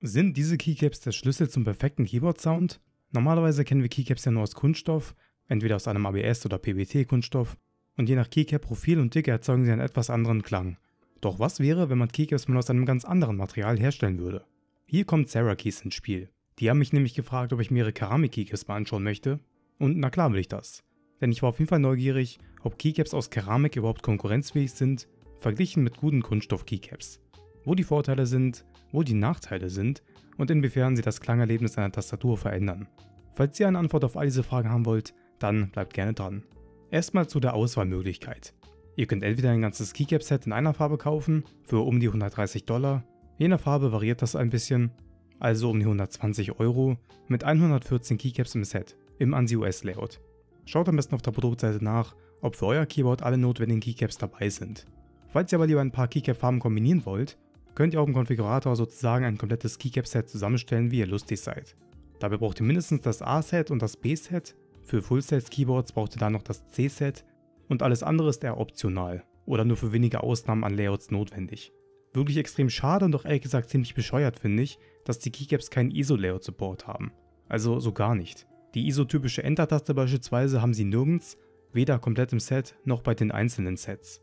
Sind diese Keycaps der Schlüssel zum perfekten Keyboard-Sound? Normalerweise kennen wir Keycaps ja nur aus Kunststoff, entweder aus einem ABS- oder PBT-Kunststoff, und je nach Keycap-Profil und Dicke erzeugen sie einen etwas anderen Klang. Doch was wäre, wenn man Keycaps mal aus einem ganz anderen Material herstellen würde? Hier kommt Cerakeys ins Spiel. Die haben mich nämlich gefragt, ob ich mir ihre Keramik-Keycaps mal anschauen möchte, und na klar will ich das. Denn ich war auf jeden Fall neugierig, ob Keycaps aus Keramik überhaupt konkurrenzfähig sind, verglichen mit guten Kunststoff-Keycaps. Wo die Vorteile sind, wo die Nachteile sind und inwiefern sie das Klangerlebnis einer Tastatur verändern. Falls ihr eine Antwort auf all diese Fragen haben wollt, dann bleibt gerne dran. Erstmal zu der Auswahlmöglichkeit. Ihr könnt entweder ein ganzes Keycap-Set in einer Farbe kaufen, für um die $130, je nach Farbe variiert das ein bisschen, also um die 120 €, mit 114 Keycaps im Set, im ANSI US-Layout. Schaut am besten auf der Produktseite nach, ob für euer Keyboard alle notwendigen Keycaps dabei sind. Falls ihr aber lieber ein paar Keycap-Farben kombinieren wollt, könnt ihr auch im Konfigurator sozusagen ein komplettes Keycap-Set zusammenstellen, wie ihr lustig seid. Dabei braucht ihr mindestens das A-Set und das B-Set, für Full-Set-Keyboards braucht ihr dann noch das C-Set und alles andere ist eher optional oder nur für wenige Ausnahmen an Layouts notwendig. Wirklich extrem schade und auch ehrlich gesagt ziemlich bescheuert finde ich, dass die Keycaps keinen ISO-Layout-Support haben. Also so gar nicht. Die ISO-typische Enter-Taste beispielsweise haben sie nirgends, weder komplett im Set noch bei den einzelnen Sets.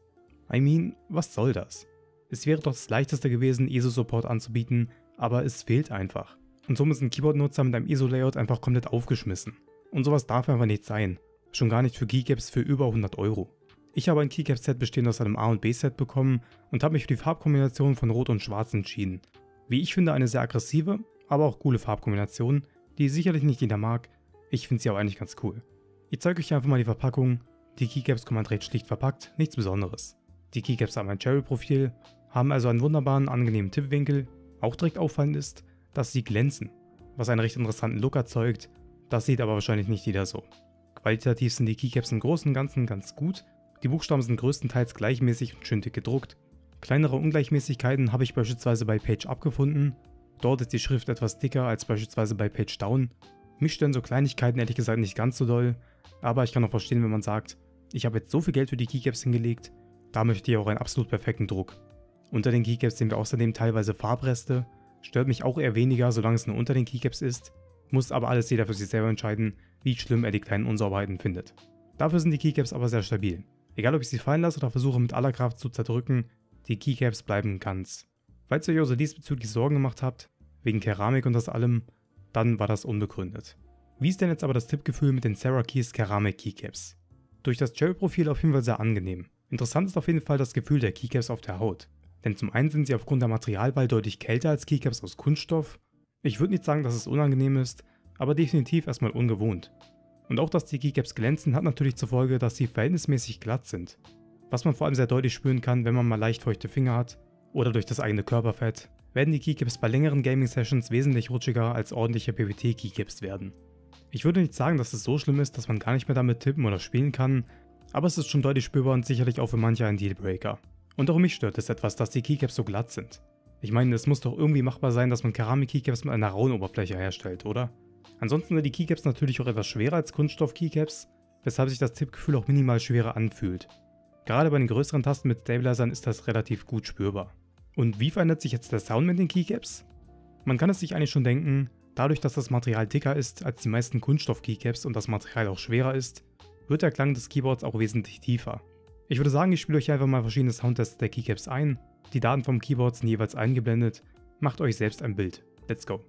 Was soll das? Es wäre doch das leichteste gewesen, ISO-Support anzubieten, aber es fehlt einfach. Und somit sind Keyboard-Nutzer mit einem ISO-Layout einfach komplett aufgeschmissen. Und sowas darf einfach nicht sein. Schon gar nicht für Keycaps für über 100 €. Ich habe ein Keycap-Set bestehend aus einem A- und B-Set bekommen und habe mich für die Farbkombination von Rot und Schwarz entschieden. Wie ich finde, eine sehr aggressive, aber auch coole Farbkombination, die sicherlich nicht jeder mag. Ich finde sie aber eigentlich ganz cool. Ich zeige euch einfach mal die Verpackung. Die Keycaps kommen recht schlicht verpackt, nichts Besonderes. Die Keycaps haben ein Cherry-Profil, haben also einen wunderbaren, angenehmen Tippwinkel. Auch direkt auffallend ist, dass sie glänzen, was einen recht interessanten Look erzeugt. Das sieht aber wahrscheinlich nicht jeder so. Qualitativ sind die Keycaps im Großen und Ganzen ganz gut. Die Buchstaben sind größtenteils gleichmäßig und schön dick gedruckt. Kleinere Ungleichmäßigkeiten habe ich beispielsweise bei Page Up gefunden. Dort ist die Schrift etwas dicker als beispielsweise bei Page Down. Mich stören so Kleinigkeiten ehrlich gesagt nicht ganz so doll, aber ich kann auch verstehen, wenn man sagt, ich habe jetzt so viel Geld für die Keycaps hingelegt, da möchte ich auch einen absolut perfekten Druck. Unter den Keycaps sehen wir außerdem teilweise Farbreste, stört mich auch eher weniger, solange es nur unter den Keycaps ist, muss aber alles jeder für sich selber entscheiden, wie schlimm er die kleinen Unsauberheiten findet. Dafür sind die Keycaps aber sehr stabil. Egal ob ich sie fallen lasse oder versuche mit aller Kraft zu zerdrücken, die Keycaps bleiben ganz. Falls ihr euch also diesbezüglich Sorgen gemacht habt, wegen Keramik und das allem, dann war das unbegründet. Wie ist denn jetzt aber das Tippgefühl mit den Cerakeys Keramik Keycaps? Durch das Cherry-Profil auf jeden Fall sehr angenehm. Interessant ist auf jeden Fall das Gefühl der Keycaps auf der Haut. Denn zum einen sind sie aufgrund der Materialwahl deutlich kälter als Keycaps aus Kunststoff. Ich würde nicht sagen, dass es unangenehm ist, aber definitiv erstmal ungewohnt. Und auch, dass die Keycaps glänzen, hat natürlich zur Folge, dass sie verhältnismäßig glatt sind. Was man vor allem sehr deutlich spüren kann, wenn man mal leicht feuchte Finger hat oder durch das eigene Körperfett, werden die Keycaps bei längeren Gaming-Sessions wesentlich rutschiger als ordentliche PBT-Keycaps werden. Ich würde nicht sagen, dass es so schlimm ist, dass man gar nicht mehr damit tippen oder spielen kann, aber es ist schon deutlich spürbar und sicherlich auch für manche ein Dealbreaker. Und auch mich stört es etwas, dass die Keycaps so glatt sind. Ich meine, es muss doch irgendwie machbar sein, dass man Keramik-Keycaps mit einer rauen Oberfläche herstellt, oder? Ansonsten sind die Keycaps natürlich auch etwas schwerer als Kunststoff-Keycaps, weshalb sich das Tippgefühl auch minimal schwerer anfühlt. Gerade bei den größeren Tasten mit Stabilizern ist das relativ gut spürbar. Und wie verändert sich jetzt der Sound mit den Keycaps? Man kann es sich eigentlich schon denken, dadurch, dass das Material dicker ist als die meisten Kunststoff-Keycaps und das Material auch schwerer ist, wird der Klang des Keyboards auch wesentlich tiefer. Ich würde sagen, ich spiele euch einfach mal verschiedene Soundtests der Keycaps ein, die Daten vom Keyboard sind jeweils eingeblendet, macht euch selbst ein Bild. Let's go!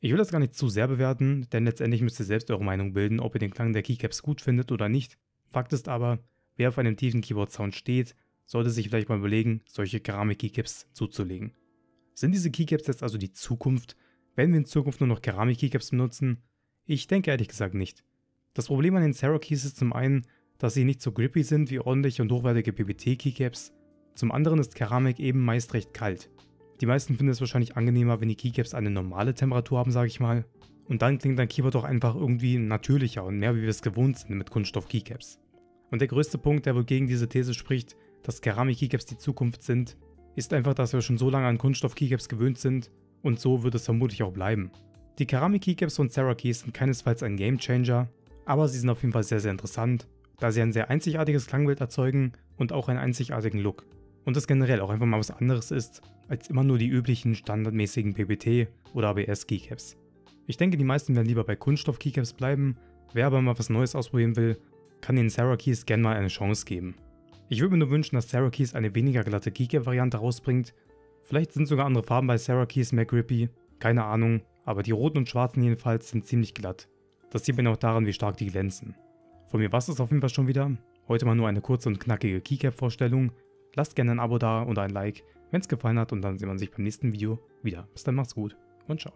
Ich will das gar nicht zu sehr bewerten, denn letztendlich müsst ihr selbst eure Meinung bilden, ob ihr den Klang der Keycaps gut findet oder nicht. Fakt ist aber, wer auf einem tiefen Keyboard-Sound steht, sollte sich vielleicht mal überlegen, solche Keramik-Keycaps zuzulegen. Sind diese Keycaps jetzt also die Zukunft? Werden wir in Zukunft nur noch Keramik-Keycaps benutzen? Ich denke ehrlich gesagt nicht. Das Problem an den Serakeys ist zum einen, dass sie nicht so grippy sind wie ordentliche und hochwertige PBT-Keycaps. Zum anderen ist Keramik eben meist recht kalt. Die meisten finden es wahrscheinlich angenehmer, wenn die Keycaps eine normale Temperatur haben, sage ich mal. Und dann klingt dein Keyboard auch einfach irgendwie natürlicher und mehr wie wir es gewohnt sind mit Kunststoff-Keycaps. Und der größte Punkt, der wohl gegen diese These spricht, dass Keramik-Keycaps die Zukunft sind, ist einfach, dass wir schon so lange an Kunststoff-Keycaps gewöhnt sind und so wird es vermutlich auch bleiben. Die Keramik-Keycaps von Serakeys sind keinesfalls ein Gamechanger, aber sie sind auf jeden Fall sehr, sehr interessant, da sie ein sehr einzigartiges Klangbild erzeugen und auch einen einzigartigen Look. Und das generell auch einfach mal was anderes ist, als immer nur die üblichen standardmäßigen PBT oder ABS Keycaps. Ich denke, die meisten werden lieber bei Kunststoff Keycaps bleiben, wer aber mal was Neues ausprobieren will, kann den Serakeys gerne mal eine Chance geben. Ich würde mir nur wünschen, dass Serakeys eine weniger glatte Keycap-Variante rausbringt. Vielleicht sind sogar andere Farben bei Serakeys mehr grippy, keine Ahnung, aber die roten und schwarzen jedenfalls sind ziemlich glatt. Das sieht man auch daran, wie stark die glänzen. Von mir war es das auf jeden Fall schon wieder. Heute mal nur eine kurze und knackige Keycap-Vorstellung. Lasst gerne ein Abo da und ein Like, wenn es gefallen hat und dann sieht man sich beim nächsten Video wieder. Bis dann, macht's gut und ciao.